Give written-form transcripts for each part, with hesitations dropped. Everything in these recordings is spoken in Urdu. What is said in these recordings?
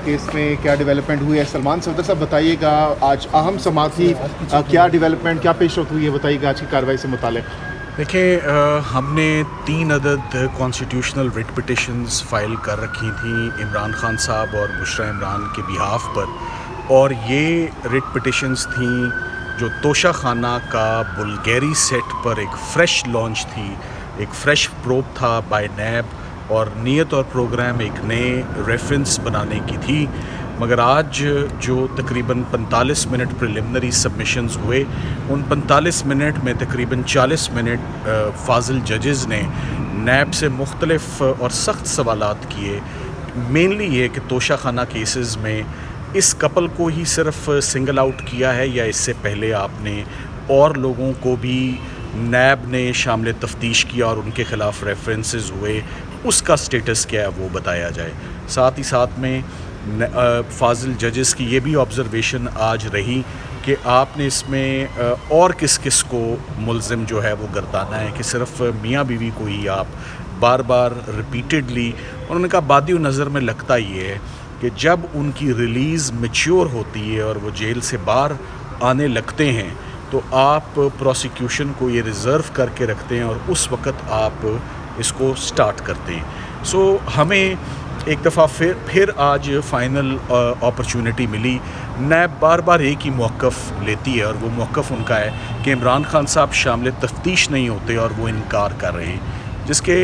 کیس میں کیا ڈیولپمنٹ ہوئی ہے؟ سلمان صفدر صاحب بتائیے گا، آج اہم سماعتی کیا ڈیولپمنٹ، کیا پیش رفت ہوئی ہے، بتائیے گا آج کی کارروائی سے متعلق۔ دیکھیں، ہم نے 3 عدد کانسٹیٹیوشنل ریٹ پٹیشنز فائل کر رکھی تھیں عمران خان صاحب اور بشرا عمران کے بیہاف پر، اور یہ ریٹ پٹیشنز تھیں جو توشہ خانہ کا بلگیری سیٹ پر ایک فریش لانچ تھی، ایک فریش پروب تھا بائی نیب، اور نیت اور پروگرام ایک نئے ریفرنس بنانے کی تھی۔ مگر آج جو تقریباً 45 منٹ پریلیمنری سبمیشنز ہوئے، ان 45 منٹ میں تقریباً 40 منٹ فاضل ججز نے نیب سے مختلف اور سخت سوالات کیے، مینلی یہ کہ توشہ خانہ کیسز میں اس کپل کو ہی صرف سنگل آؤٹ کیا ہے یا اس سے پہلے آپ نے اور لوگوں کو بھی نیب نے شامل تفتیش کیا اور ان کے خلاف ریفرنسز ہوئے، اس کا سٹیٹس کیا ہے وہ بتایا جائے۔ ساتھ ہی ساتھ میں فاضل ججز کی یہ بھی آبزرویشن آج رہی کہ آپ نے اس میں اور کس کس کو ملزم جو ہے وہ گردانا ہے، کہ صرف میاں بیوی کو ہی آپ بار بار ریپیٹڈلی، انہوں نے کہا بادی نظر میں لگتا یہ ہے کہ جب ان کی ریلیز میچیور ہوتی ہے اور وہ جیل سے باہر آنے لگتے ہیں تو آپ پروسیکیوشن کو یہ ریزرو کر کے رکھتے ہیں اور اس وقت آپ اس کو سٹارٹ کرتے ہیں۔ سو ہمیں ایک دفعہ پھر آج فائنل اپرچونٹی ملی۔ نیب بار بار ایک ہی موقف لیتی ہے اور وہ موقف ان کا ہے کہ عمران خان صاحب شامل تفتیش نہیں ہوتے اور وہ انکار کر رہے ہیں، جس کے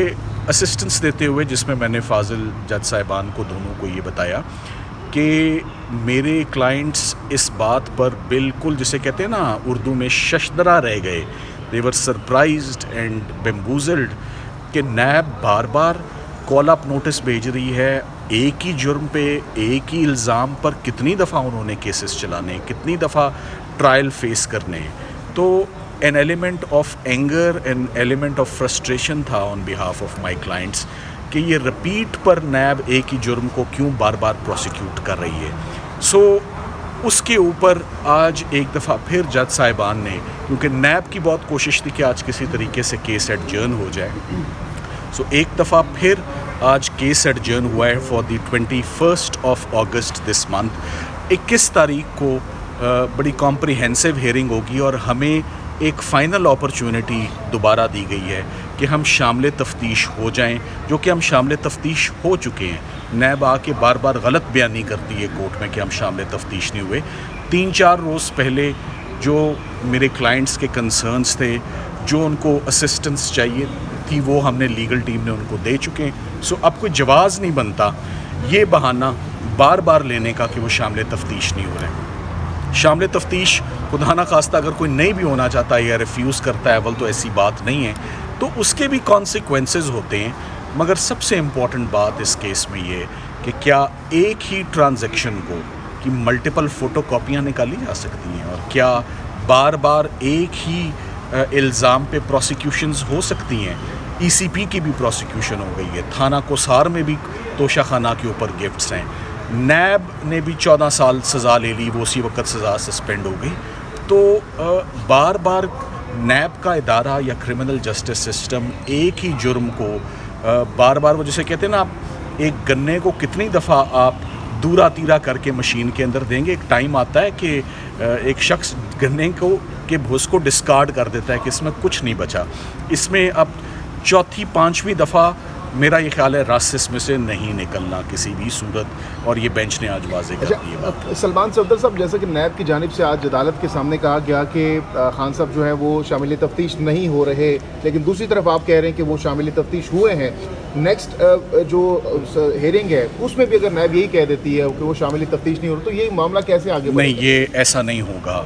اسسٹنس دیتے ہوئے، جس میں میں نے فاضل جج صاحبان کو دونوں کو یہ بتایا کہ میرے کلائنٹس اس بات پر بالکل، جسے کہتے ہیں نا اردو میں، ششدرہ رہ گئے، دے ور سرپرائزڈ اینڈ بیمبوزلڈ، کہ نیب بار بار کال اپ نوٹس بھیج رہی ہے، ایک ہی جرم پہ ایک ہی الزام پر کتنی دفعہ انہوں نے کیسز چلانے، کتنی دفعہ ٹرائل فیس کرنے۔ تو an element of anger, an element of frustration تھا آن بیہاف آف مائی کلائنٹس کہ یہ رپیٹ پر نیب ایک ہی جرم کو کیوں بار بار پروسیکیوٹ کر رہی ہے۔ سو اس کے اوپر آج ایک دفعہ پھر جج صاحبان نے، کیونکہ نیب کی بہت کوشش تھی کہ آج کسی طریقے سے کیس ایڈجرن ہو جائے، سو ایک دفعہ پھر آج کیس ایڈجرن ہوا ہے for the 21 August this month. 21 تاریخ کو بڑی کمپریہنسو ہیئرنگ ہوگی اور ہمیں ایک فائنل اپرچونٹی دوبارہ دی گئی ہے کہ ہم شامل تفتیش ہو جائیں، جو کہ ہم شامل تفتیش ہو چکے ہیں۔ نیب آ کے بار بار غلط بیانی کرتی ہے کورٹ میں کہ ہم شامل تفتیش نہیں ہوئے۔ 3-4 روز پہلے جو میرے کلائنٹس کے کنسرنس تھے، جو ان کو اسسٹنس چاہیے تھی، وہ ہم نے لیگل ٹیم نے ان کو دے چکے ہیں۔ سو اب کوئی جواز نہیں بنتا یہ بہانہ بار بار لینے کا کہ وہ شامل تفتیش نہیں ہو رہے۔ شامل تفتیش خدا نہ خواستہ اگر کوئی نہیں بھی ہونا چاہتا یا ریفیوز کرتا ہے، اول تو ایسی بات نہیں ہے، تو اس کے بھی کانسیکوینسز ہوتے ہیں۔ مگر سب سے امپورٹنٹ بات اس کیس میں یہ کہ کیا ایک ہی ٹرانزیکشن کو کی ملٹیپل فوٹو کاپیاں نکالی جا سکتی ہیں، اور کیا بار بار ایک ہی الزام پہ پروسیکیوشنز ہو سکتی ہیں۔ ای سی پی کی بھی پروسیکیوشن ہو گئی ہے، تھانہ کوسار میں بھی توشہ خانہ کے اوپر گفٹس ہیں، نیب نے بھی 14 سال سزا لے لی، وہ اسی وقت سزا سسپینڈ ہو گئی۔ تو بار بار نیب کا ادارہ یا کرمنل جسٹس سسٹم ایک ہی جرم کو بار بار، وہ جسے کہتے ہیں نا، آپ ایک گنے کو کتنی دفعہ آپ دورا تیرا کر کے مشین کے اندر دیں گے، ایک ٹائم آتا ہے کہ ایک شخص گنے کو کے بھوس کو ڈسکارڈ کر دیتا ہے کہ اس میں کچھ نہیں بچا۔ اس میں اب 4-5ویں دفعہ میرا یہ خیال ہے رس اس میں سے نہیں نکلنا کسی بھی صورت، اور یہ بینچ نے آج واضح کر دی ہے۔ سلمان صفدر صاحب، جیسا کہ نیب کی جانب سے آج عدالت کے سامنے کہا گیا کہ خان صاحب جو ہے وہ شامل تفتیش نہیں ہو رہے، لیکن دوسری طرف آپ کہہ رہے ہیں کہ وہ شامل تفتیش ہوئے ہیں۔ نیکسٹ جو ہیئرنگ ہے اس میں بھی اگر نیب یہی کہہ دیتی ہے کہ وہ شامل تفتیش نہیں ہو رہے، تو یہ معاملہ کیسے آگے بڑھے گا؟ نہیں، یہ ایسا نہیں ہوگا۔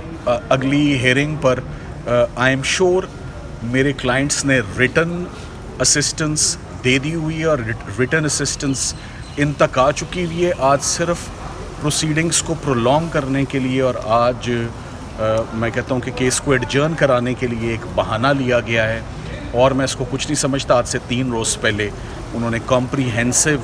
اگلی hearing per I am sure میرے کلائنٹس نے ریٹن اسسٹنس دے دی ہوئی ہے، اور ریٹن اسسٹنس ان تک آ چکی ہوئی ہے۔ آج صرف پروسیڈنگز کو پرولونگ کرنے کے لیے، اور آج میں کہتا ہوں کہ کیس کو ایڈجرن کرانے کے لیے ایک بہانہ لیا گیا ہے، اور میں اس کو کچھ نہیں سمجھتا۔ آج سے 3 روز پہلے انہوں نے کمپریہنسو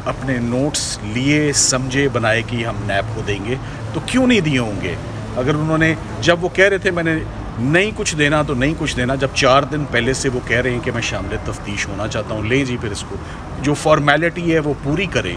اپنے نوٹس لیے، سمجھے، بنائے کہ ہم نیب کو دیں گے، تو کیوں نہیں دیے ہوں گے؟ اگر انہوں نے، جب وہ کہہ رہے تھے میں نے نہیں کچھ دینا تو نہیں کچھ دینا، جب 4 دن پہلے سے وہ کہہ رہے ہیں کہ میں شامل تفتیش ہونا چاہتا ہوں، لیں جی پھر اس کو جو فارمیلٹی ہے وہ پوری کریں۔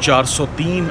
403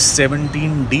17D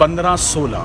1516